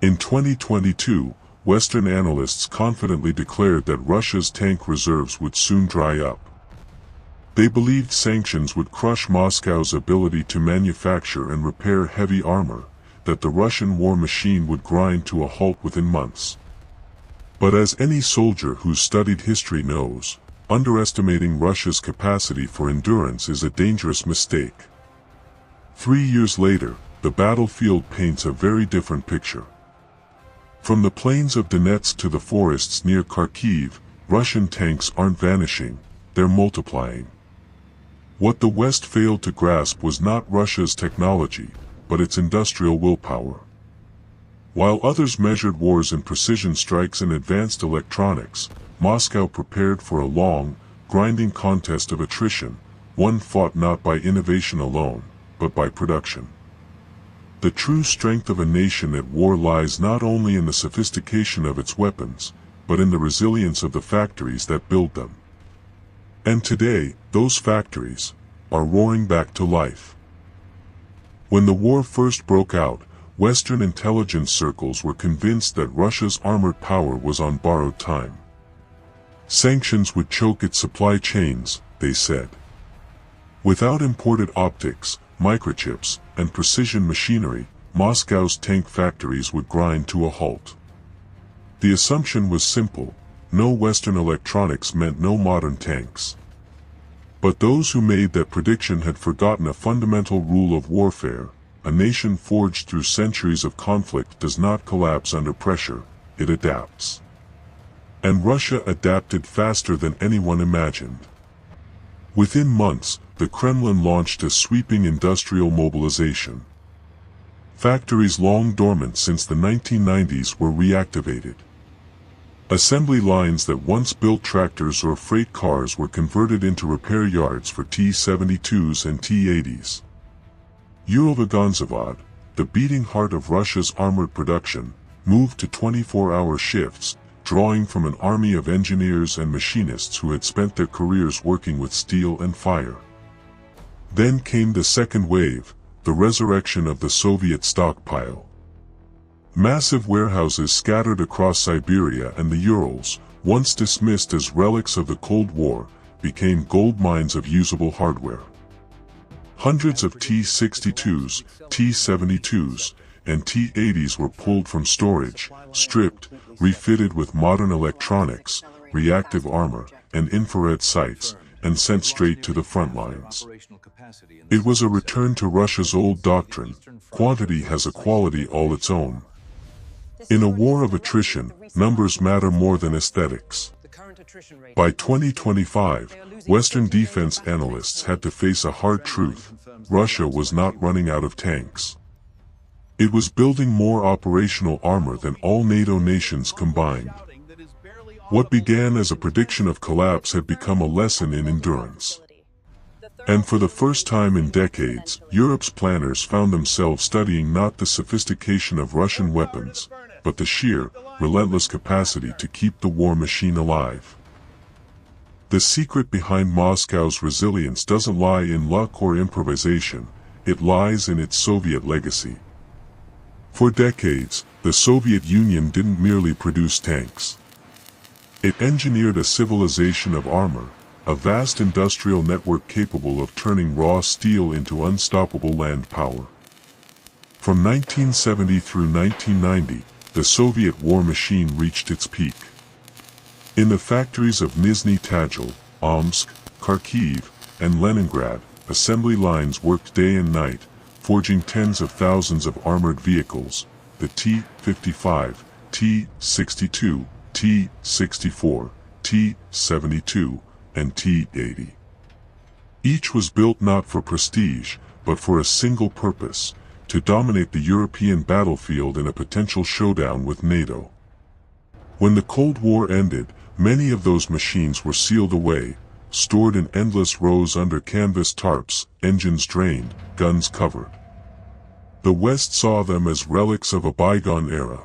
In 2022, Western analysts confidently declared that Russia's tank reserves would soon dry up. They believed sanctions would crush Moscow's ability to manufacture and repair heavy armor, that the Russian war machine would grind to a halt within months. But as any soldier who's studied history knows, underestimating Russia's capacity for endurance is a dangerous mistake. 3 years later, the battlefield paints a very different picture. From the plains of Donetsk to the forests near Kharkiv, Russian tanks aren't vanishing, they're multiplying. What the West failed to grasp was not Russia's technology, but its industrial willpower. While others measured wars in precision strikes and advanced electronics, Moscow prepared for a long, grinding contest of attrition, one fought not by innovation alone, but by production. The true strength of a nation at war lies not only in the sophistication of its weapons, but in the resilience of the factories that build them. And today, those factories are roaring back to life. When the war first broke out, Western intelligence circles were convinced that Russia's armored power was on borrowed time. Sanctions would choke its supply chains, they said. Without imported optics, microchips, and precision machinery, Moscow's tank factories would grind to a halt. The assumption was simple: no Western electronics meant no modern tanks. But those who made that prediction had forgotten a fundamental rule of warfare: a nation forged through centuries of conflict does not collapse under pressure, it adapts. And Russia adapted faster than anyone imagined. Within months, the Kremlin launched a sweeping industrial mobilization. Factories long dormant since the 1990s were reactivated. Assembly lines that once built tractors or freight cars were converted into repair yards for T-72s and T-80s. Uralvagonzavod, the beating heart of Russia's armored production, moved to 24-hour shifts, drawing from an army of engineers and machinists who had spent their careers working with steel and fire. Then came the second wave, the resurrection of the Soviet stockpile. Massive warehouses scattered across Siberia and the Urals, once dismissed as relics of the Cold War, became gold mines of usable hardware. Hundreds of T-62s, T-72s, and T-80s were pulled from storage, stripped, refitted with modern electronics, reactive armor, and infrared sights, and sent straight to the front lines. It was a return to Russia's old doctrine: quantity has a quality all its own. In a war of attrition, numbers matter more than aesthetics. By 2025, Western defense analysts had to face a hard truth: Russia was not running out of tanks. It was building more operational armor than all NATO nations combined. What began as a prediction of collapse had become a lesson in endurance. And for the first time in decades, Europe's planners found themselves studying not the sophistication of Russian weapons, but the sheer, relentless capacity to keep the war machine alive. The secret behind Moscow's resilience doesn't lie in luck or improvisation, it lies in its Soviet legacy. For decades, the Soviet Union didn't merely produce tanks. It engineered a civilization of armor, a vast industrial network capable of turning raw steel into unstoppable land power. From 1970 through 1990, the Soviet war machine reached its peak. In the factories of Nizhny Tagil, Omsk, Kharkiv, and Leningrad, assembly lines worked day and night, forging tens of thousands of armored vehicles: the T-55, T-62, T-64, T-72, and T-80. Each was built not for prestige, but for a single purpose: to dominate the European battlefield in a potential showdown with NATO. When the Cold War ended, many of those machines were sealed away, stored in endless rows under canvas tarps, engines drained, guns covered. The West saw them as relics of a bygone era.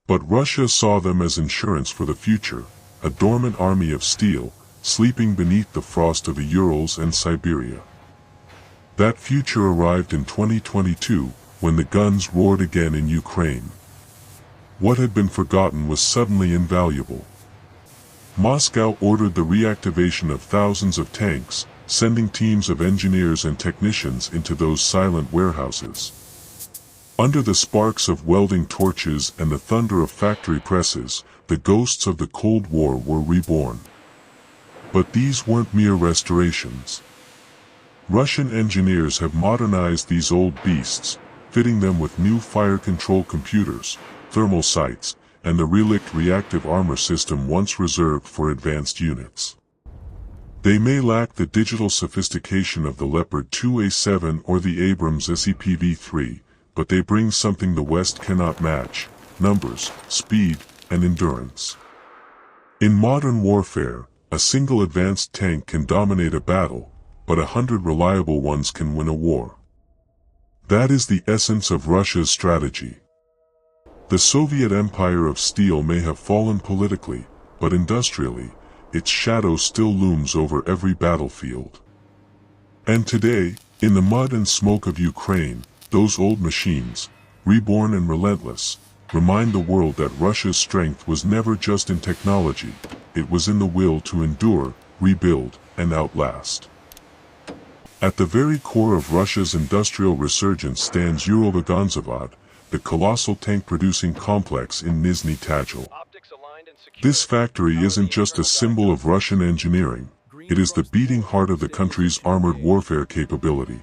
But Russia saw them as insurance for the future, a dormant army of steel, sleeping beneath the frost of the Urals and Siberia. That future arrived in 2022, when the guns roared again in Ukraine. What had been forgotten was suddenly invaluable. Moscow ordered the reactivation of thousands of tanks, sending teams of engineers and technicians into those silent warehouses. Under the sparks of welding torches and the thunder of factory presses, the ghosts of the Cold War were reborn. But these weren't mere restorations. Russian engineers have modernized these old beasts, fitting them with new fire control computers, thermal sights, and the relict reactive armor system once reserved for advanced units. They may lack the digital sophistication of the Leopard 2A7 or the Abrams SEPV3, but they bring something the West cannot match: numbers, speed, and endurance. In modern warfare, a single advanced tank can dominate a battle, but 100 reliable ones can win a war. That is the essence of Russia's strategy. The Soviet empire of steel may have fallen politically, but industrially, its shadow still looms over every battlefield. And today, in the mud and smoke of Ukraine, those old machines, reborn and relentless, remind the world that Russia's strength was never just in technology, it was in the will to endure, rebuild, and outlast. At the very core of Russia's industrial resurgence stands Uralvagonzavod, the colossal tank-producing complex in Nizhny Tagil. This factory isn't just a symbol of Russian engineering, it is the beating heart of the country's armored warfare capability.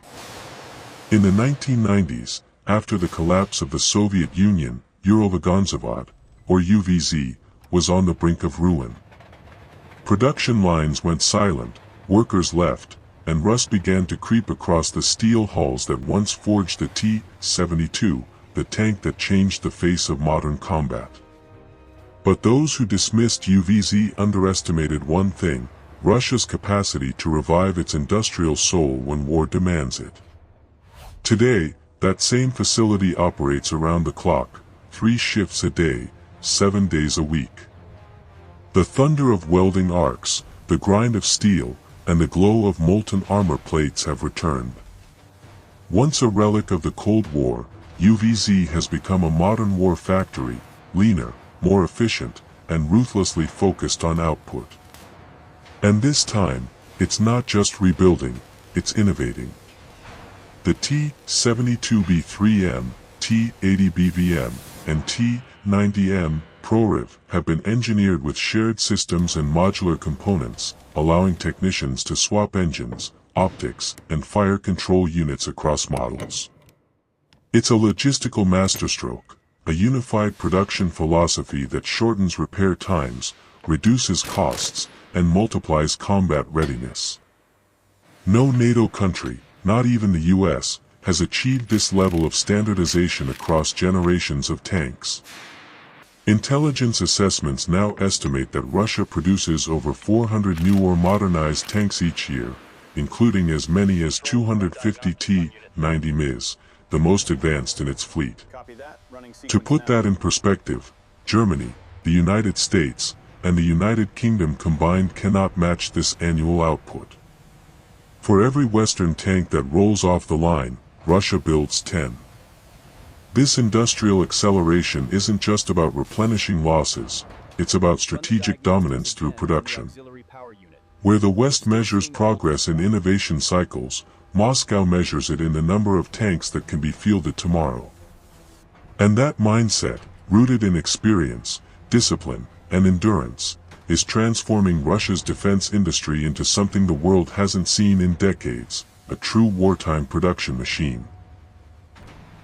In the 1990s, after the collapse of the Soviet Union, Uralvagonzavod, or UVZ, was on the brink of ruin. Production lines went silent, workers left, and rust began to creep across the steel hulls that once forged the T-92, the tank that changed the face of modern combat. But those who dismissed UVZ underestimated one thing: Russia's capacity to revive its industrial soul when war demands it. Today, that same facility operates around the clock, 3 shifts a day, 7 days a week. The thunder of welding arcs, the grind of steel, and the glow of molten armor plates have returned. Once a relic of the Cold War, UVZ has become a modern war factory, leaner, more efficient, and ruthlessly focused on output. And this time, it's not just rebuilding, it's innovating. The T-72B3M, T-80BVM, and T-90M Proryv have been engineered with shared systems and modular components, allowing technicians to swap engines, optics, and fire control units across models. It's a logistical masterstroke, a unified production philosophy that shortens repair times, reduces costs, and multiplies combat readiness. No NATO country, not even the US, has achieved this level of standardization across generations of tanks. Intelligence assessments now estimate that Russia produces over 400 new or modernized tanks each year, including as many as 250 T-90Ms, the most advanced in its fleet. To put that in perspective, Germany, the United States, and the United Kingdom combined cannot match this annual output. For every Western tank that rolls off the line, Russia builds 10. This industrial acceleration isn't just about replenishing losses, it's about strategic dominance through production. Where the West measures progress in innovation cycles, Moscow measures it in the number of tanks that can be fielded tomorrow. And that mindset, rooted in experience, discipline, and endurance, is transforming Russia's defense industry into something the world hasn't seen in decades, a true wartime production machine.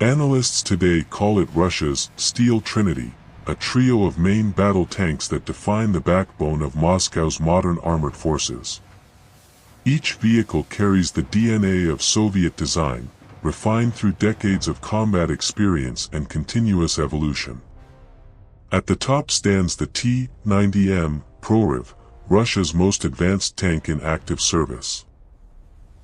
Analysts today call it Russia's Steel Trinity, a trio of main battle tanks that define the backbone of Moscow's modern armored forces. Each vehicle carries the DNA of Soviet design, refined through decades of combat experience and continuous evolution. At the top stands the T-90M Proryv, Russia's most advanced tank in active service.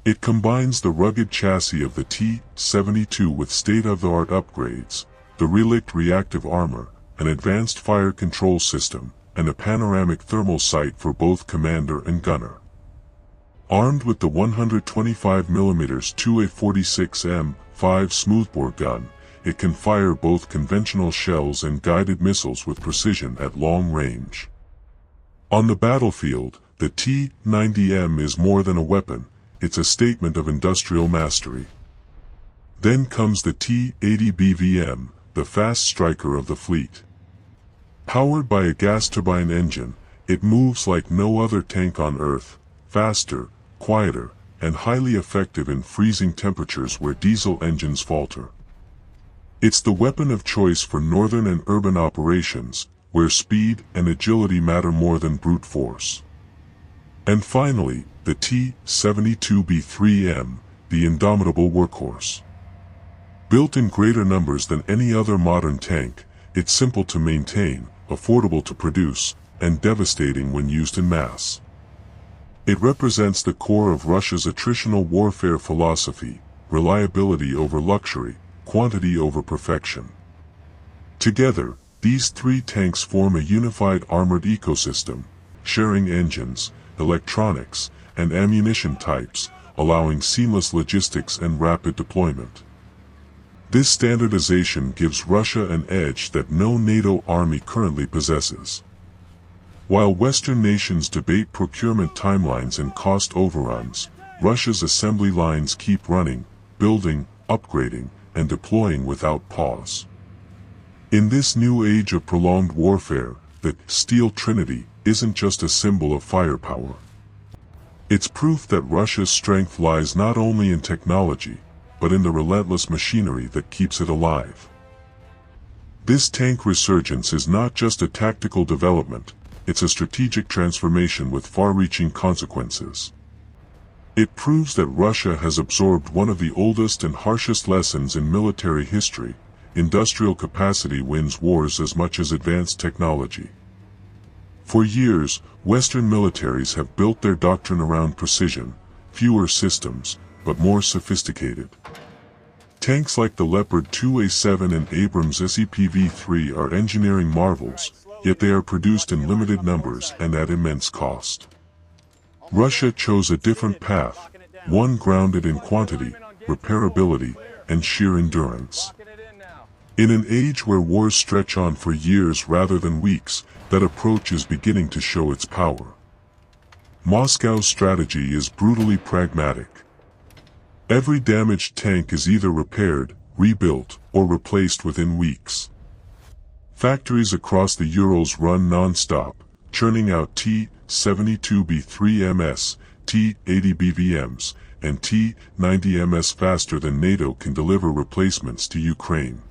It combines the rugged chassis of the T-72 with state-of-the-art upgrades, the relict reactive armor, an advanced fire control system, and a panoramic thermal sight for both commander and gunner. Armed with the 125mm 2A46M5 smoothbore gun, it can fire both conventional shells and guided missiles with precision at long range. On the battlefield, the T-90M is more than a weapon, it's a statement of industrial mastery. Then comes the T-80BVM, the fast striker of the fleet. Powered by a gas turbine engine, it moves like no other tank on Earth, faster, quieter, and highly effective in freezing temperatures where diesel engines falter. It's the weapon of choice for northern and urban operations, where speed and agility matter more than brute force. And finally, the T-72B3M, the indomitable workhorse. Built in greater numbers than any other modern tank, it's simple to maintain, affordable to produce, and devastating when used in mass. It represents the core of Russia's attritional warfare philosophy: reliability over luxury, quantity over perfection. Together, these three tanks form a unified armored ecosystem, sharing engines, electronics, and ammunition types, allowing seamless logistics and rapid deployment. This standardization gives Russia an edge that no NATO army currently possesses. While Western nations debate procurement timelines and cost overruns, Russia's assembly lines keep running, building, upgrading, and deploying without pause. In this new age of prolonged warfare, the Steel Trinity isn't just a symbol of firepower. It's proof that Russia's strength lies not only in technology, but in the relentless machinery that keeps it alive. This tank resurgence is not just a tactical development, it's a strategic transformation with far-reaching consequences. It proves that Russia has absorbed one of the oldest and harshest lessons in military history: industrial capacity wins wars as much as advanced technology. For years, Western militaries have built their doctrine around precision, fewer systems, but more sophisticated. Tanks like the Leopard 2A7 and Abrams SEPV-3 are engineering marvels, yet they are produced in limited numbers and at immense cost. Russia chose a different path, one grounded in quantity, repairability, and sheer endurance. In an age where wars stretch on for years rather than weeks, that approach is beginning to show its power. Moscow's strategy is brutally pragmatic. Every damaged tank is either repaired, rebuilt, or replaced within weeks. Factories across the Urals run non-stop, churning out T-72B3MS, T-80BVMs, and T-90MS faster than NATO can deliver replacements to Ukraine.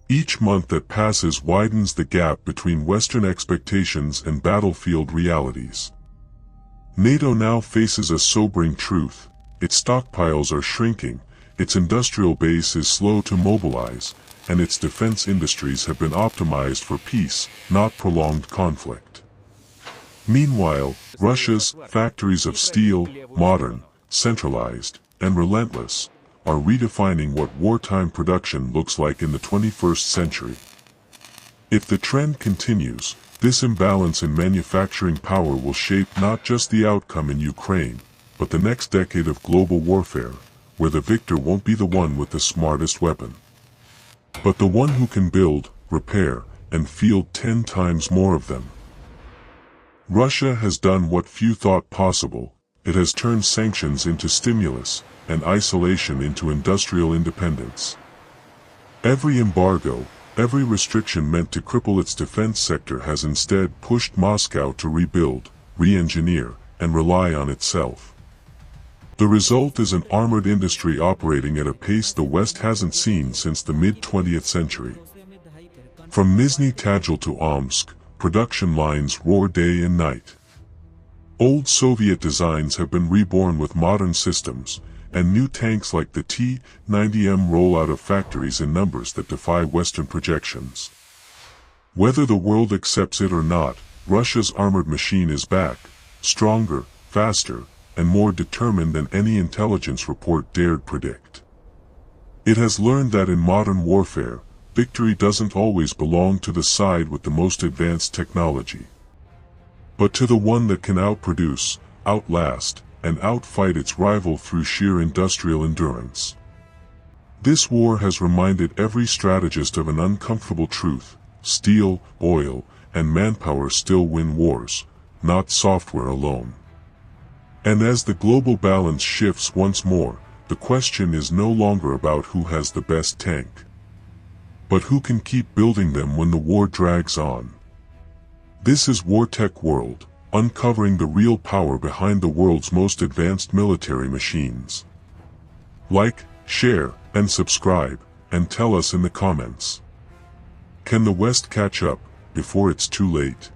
Each month that passes widens the gap between Western expectations and battlefield realities. NATO now faces a sobering truth: its stockpiles are shrinking, its industrial base is slow to mobilize, and its defense industries have been optimized for peace, not prolonged conflict. Meanwhile, Russia's factories of steel, modern, centralized, and relentless, are redefining what wartime production looks like in the 21st century. If the trend continues, this imbalance in manufacturing power will shape not just the outcome in Ukraine, but the next decade of global warfare, where the victor won't be the one with the smartest weapon, but the one who can build, repair, and field 10 times more of them. Russia has done what few thought possible: it has turned sanctions into stimulus, and isolation into industrial independence. Every embargo, every restriction meant to cripple its defense sector has instead pushed Moscow to rebuild, re-engineer, and rely on itself. The result is an armored industry operating at a pace the West hasn't seen since the mid-20th century. From Nizhny Tagil to Omsk, production lines roar day and night. Old Soviet designs have been reborn with modern systems, and new tanks like the T-90M roll out of factories in numbers that defy Western projections. Whether the world accepts it or not, Russia's armored machine is back, stronger, faster, and more determined than any intelligence report dared predict. It has learned that in modern warfare, victory doesn't always belong to the side with the most advanced technology, but to the one that can outproduce, outlast, and outfight its rival through sheer industrial endurance. This war has reminded every strategist of an uncomfortable truth: steel, oil, and manpower still win wars, not software alone. And as the global balance shifts once more, the question is no longer about who has the best tank, but who can keep building them when the war drags on. This is WarTech World, uncovering the real power behind the world's most advanced military machines. Like, share, and subscribe, and tell us in the comments. Can the West catch up before it's too late?